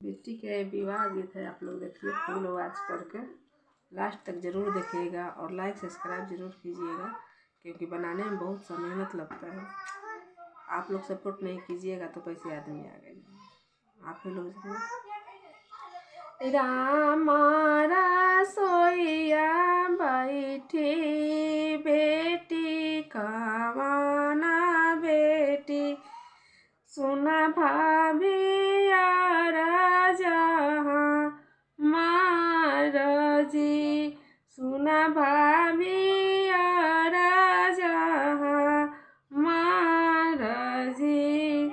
बेटी के विवाह गीत है, आप लोग देखिए फुल वॉच करके लास्ट तक ज़रूर देखिएगा और लाइक सब्सक्राइब ज़रूर कीजिएगा, क्योंकि बनाने में बहुत सा मेहनत लगता है। आप लोग सपोर्ट नहीं कीजिएगा तो कैसे आदमी आगे। आप ही लोग रामा सोइया बैठी बेटी कवाना बेटी सुना भाभी जी सुना भाभी जी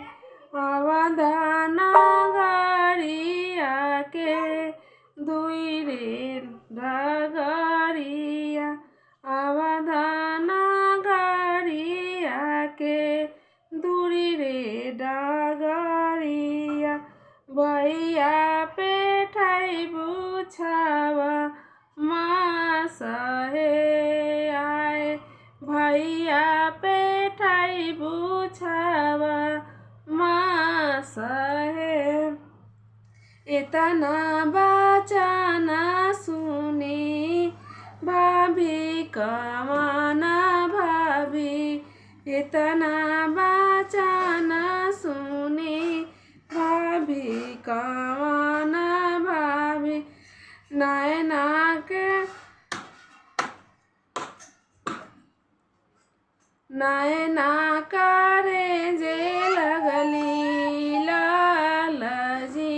अवधान गरिया के दुई रे डगरिया अवधान गरिया के दूरी रे डगरिया भैया पेठाई बुझावा माँ सहे आए भैया पेठाई बुझावा माँ सहे इतना बचाना सुनी भाभी कमाना भाभी इतना बचाना सुनी भाभी कमाना भाभी नैना करे जे लगली लाल जी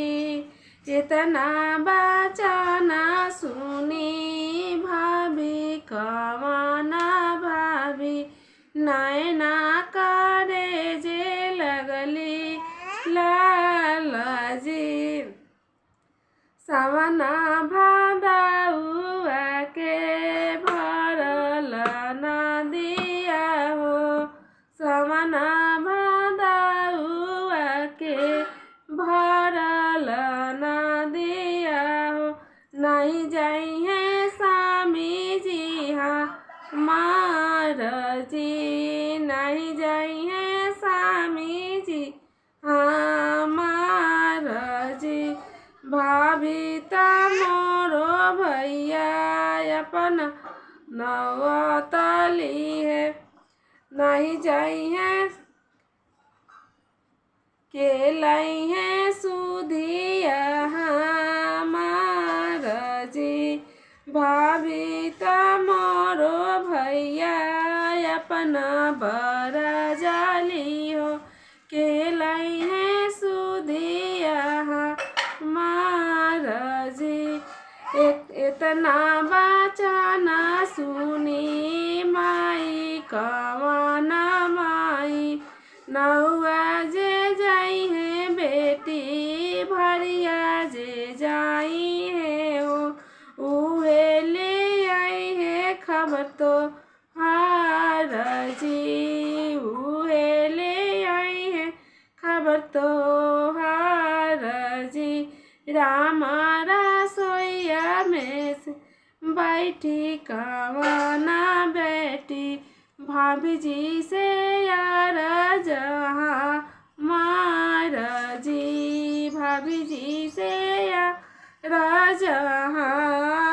इतना बचाना सुनी भाभी कमाना भाभी नैना करे जे लगली लाल जी सवना भादउआ के भरल नदिया हो सवना भादउआ के भरल नदिया हो नहीं जाई है स्वामी जी मार जी नहीं जाई है स्वामी जी मार जी भाभी मोरो भैया अपना नवतली है नहीं जाई है के लाई है सुधिया मार जी भाभी मोरो भैया अपना बड़ा जाली हो के लाई है सुधिया जी इतना बचाना सुनी माई कवाना माई नौआ जे जाई है बेटी भरिया जे जाई है उहे ले आई है खबर तो हार जी उहे ले आई है खबर तो हार जी रामा रसोइया में से बैठी कवाना बेटी भाभी जी से यार जहाँ मार जी भाभी जी से यार जहाँ